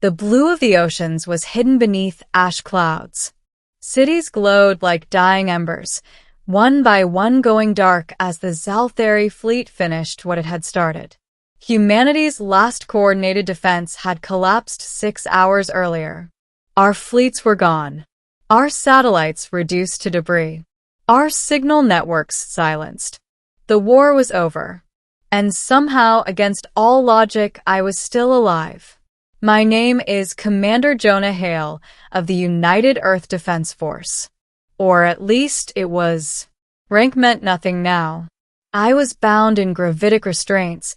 The blue of the oceans was hidden beneath ash clouds. Cities glowed like dying embers, one by one going dark as the Zalthari fleet finished what it had started. Humanity's last coordinated defense had collapsed 6 hours earlier. Our fleets were gone. Our satellites reduced to debris. Our signal networks silenced. The war was over. And somehow, against all logic, I was still alive. My name is Commander Jonah Hale of the United Earth Defense Force. Or at least it was. Rank meant nothing now. I was bound in gravitic restraints,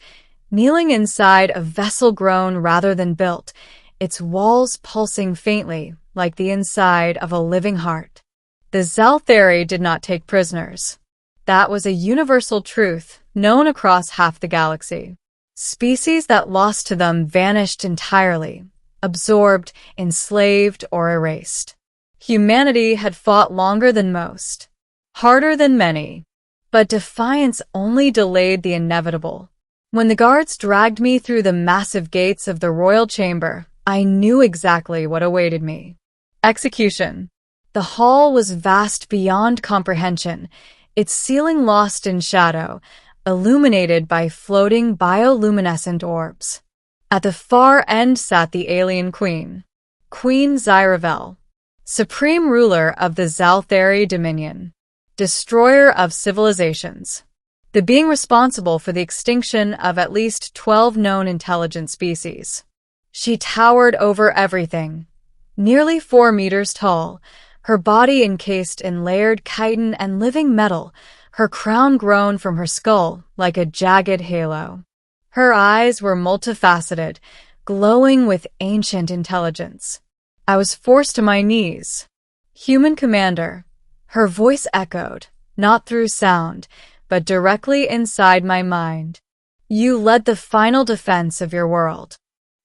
kneeling inside a vessel grown rather than built, its walls pulsing faintly like the inside of a living heart. The Zalthari did not take prisoners. That was a universal truth known across half the galaxy. Species that lost to them vanished entirely, absorbed, enslaved, or erased. Humanity had fought longer than most, harder than many, but defiance only delayed the inevitable. When the guards dragged me through the massive gates of the royal chamber, I knew exactly what awaited me. Execution. The hall was vast beyond comprehension, its ceiling lost in shadow, illuminated by floating bioluminescent orbs. At the far end sat the alien queen, Queen Zyravel, supreme ruler of the Zalthari Dominion, destroyer of civilizations, the being responsible for the extinction of at least 12 known intelligent species. She towered over everything, nearly 4 meters tall, her body encased in layered chitin and living metal, her crown grown from her skull like a jagged halo. Her eyes were multifaceted, glowing with ancient intelligence. I was forced to my knees. Human commander. Her voice echoed, not through sound, but directly inside my mind. You led the final defense of your world.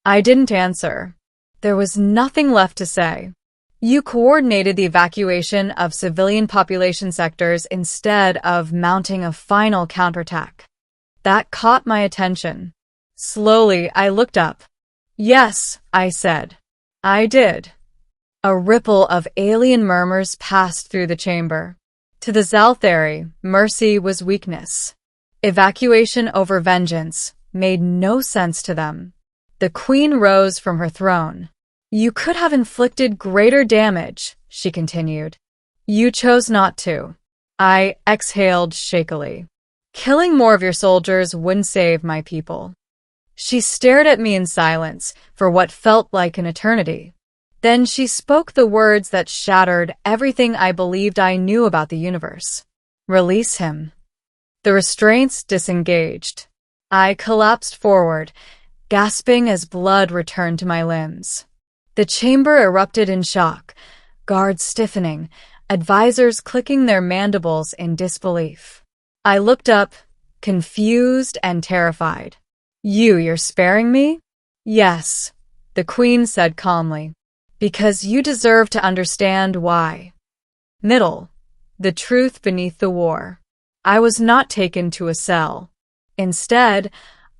I didn't answer. There was nothing left to say. You coordinated the evacuation of civilian population sectors instead of mounting a final counterattack. That caught my attention. Slowly, I looked up. Yes, I said. I did. A ripple of alien murmurs passed through the chamber. To the Zalthari, mercy was weakness. Evacuation over vengeance made no sense to them. The queen rose from her throne. You could have inflicted greater damage, she continued. You chose not to. I exhaled shakily. Killing more of your soldiers wouldn't save my people. She stared at me in silence for what felt like an eternity. Then she spoke the words that shattered everything I believed I knew about the universe. Release him. The restraints disengaged. I collapsed forward, gasping as blood returned to my limbs. The chamber erupted in shock, guards stiffening, advisors clicking their mandibles in disbelief. I looked up, confused and terrified. You're sparing me? Yes, the queen said calmly. Because you deserve to understand why. Middle. The truth beneath the war. I was not taken to a cell. Instead,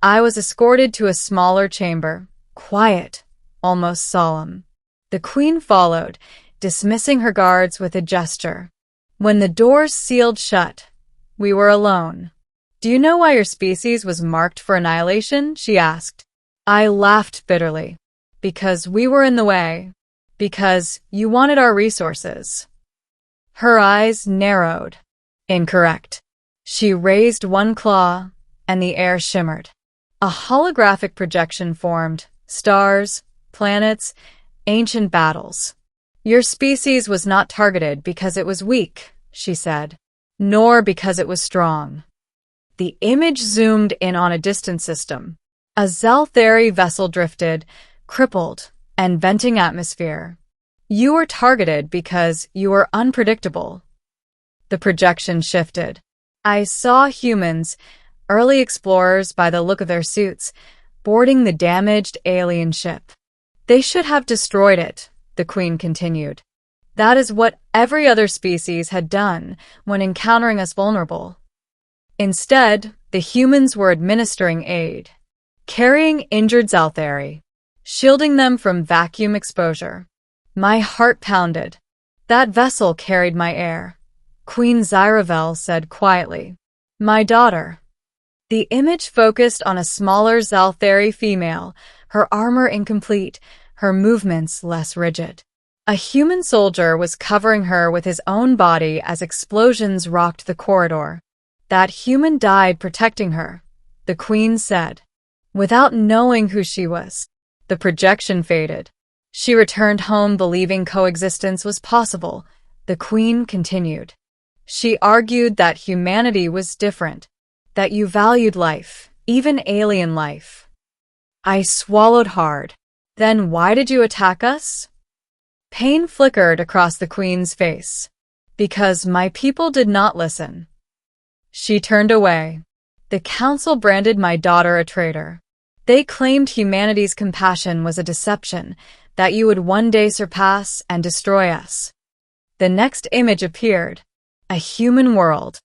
I was escorted to a smaller chamber, quiet, almost solemn. The queen followed, dismissing her guards with a gesture. When the doors sealed shut, we were alone. Do you know why your species was marked for annihilation? She asked. I laughed bitterly. Because we were in the way. Because you wanted our resources. Her eyes narrowed. Incorrect. She raised one claw, and the air shimmered. A holographic projection formed, stars, planets, ancient battles. Your species was not targeted because it was weak, she said, nor because it was strong. The image zoomed in on a distant system. A Zalthari vessel drifted, crippled, and venting atmosphere. You were targeted because you were unpredictable. The projection shifted. I saw humans, early explorers by the look of their suits, boarding the damaged alien ship. They should have destroyed it, the queen continued. That is what every other species had done when encountering us vulnerable. Instead, the humans were administering aid, carrying injured Zalthari, shielding them from vacuum exposure. My heart pounded. That vessel carried my heir, Queen Zyravel said quietly. My daughter. The image focused on a smaller Zalthari female, her armor incomplete, her movements less rigid. A human soldier was covering her with his own body as explosions rocked the corridor. That human died protecting her, the queen said. Without knowing who she was, the projection faded. She returned home believing coexistence was possible, the queen continued. She argued that humanity was different, that you valued life, even alien life. I swallowed hard. Then why did you attack us? Pain flickered across the queen's face. Because my people did not listen. She turned away. The council branded my daughter a traitor. They claimed humanity's compassion was a deception, that you would one day surpass and destroy us. The next image appeared. A human world.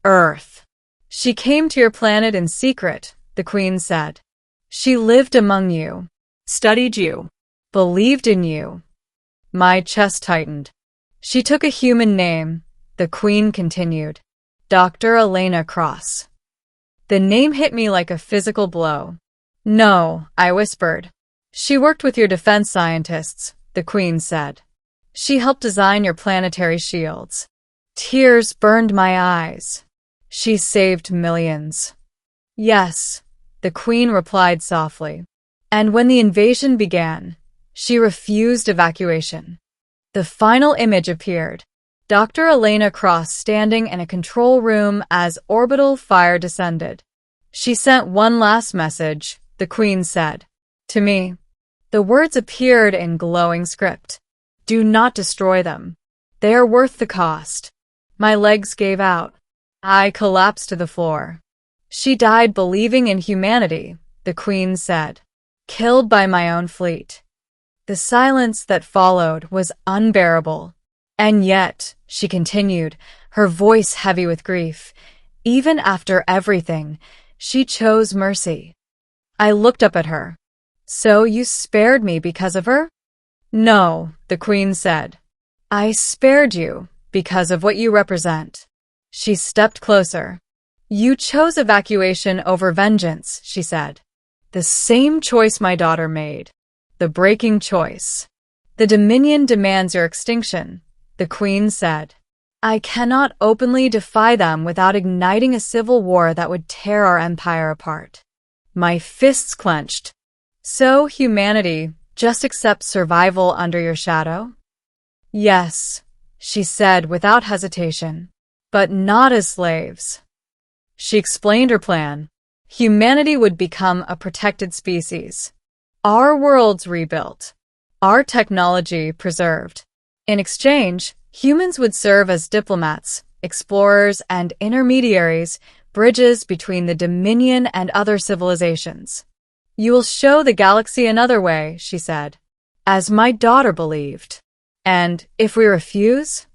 Earth. She came to your planet in secret, the queen said. She lived among you, studied you, believed in you. My chest tightened. She took a human name, the queen continued. Dr. Elena Cross. The name hit me like a physical blow. No, I whispered. She worked with your defense scientists, the queen said. She helped design your planetary shields. Tears burned my eyes. She saved millions. Yes, the queen replied softly. And when the invasion began, she refused evacuation. The final image appeared. Dr. Elena Cross standing in a control room as orbital fire descended. She sent one last message, the queen said. To me. The words appeared in glowing script. Do not destroy them. They are worth the cost. My legs gave out. I collapsed to the floor. She died believing in humanity, the queen said. Killed by my own fleet. The silence that followed was unbearable. And yet, she continued, her voice heavy with grief, even after everything, she chose mercy. I looked up at her. So you spared me because of her? No, the queen said. I spared you because of what you represent. She stepped closer. You chose evacuation over vengeance, she said. The same choice my daughter made. The breaking choice. The Dominion demands your extinction, the queen said. I cannot openly defy them without igniting a civil war that would tear our empire apart. My fists clenched. So humanity just accepts survival under your shadow? Yes, she said without hesitation, but not as slaves. She explained her plan. Humanity would become a protected species. Our worlds rebuilt. Our technology preserved. In exchange, humans would serve as diplomats, explorers, and intermediaries, bridges between the Dominion and other civilizations. You will show the galaxy another way, she said, as my daughter believed. And if we refuse?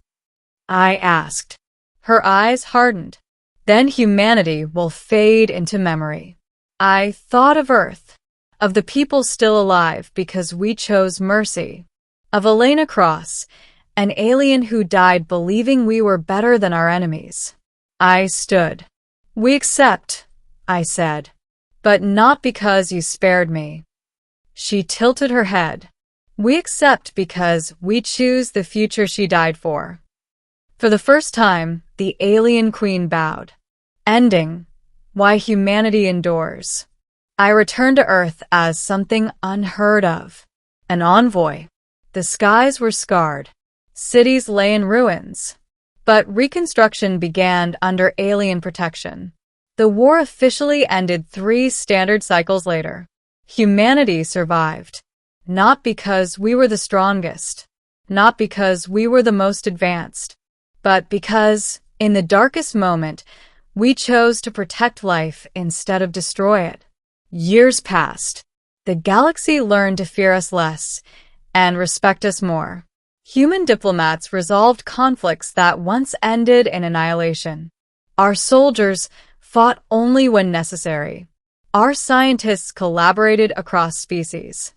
I asked. Her eyes hardened. Then humanity will fade into memory. I thought of Earth, of the people still alive because we chose mercy, of Elena Cross, an alien who died believing we were better than our enemies. I stood. We accept, I said, but not because you spared me. She tilted her head. We accept because we choose the future she died for. For the first time, the alien queen bowed. Ending. Why humanity endures. I returned to Earth as something unheard of. An envoy. The skies were scarred. Cities lay in ruins. But reconstruction began under alien protection. The war officially ended 3 standard cycles later. Humanity survived. Not because we were the strongest. Not because we were the most advanced. But because, in the darkest moment, we chose to protect life instead of destroy it. Years passed. The galaxy learned to fear us less and respect us more. Human diplomats resolved conflicts that once ended in annihilation. Our soldiers fought only when necessary. Our scientists collaborated across species.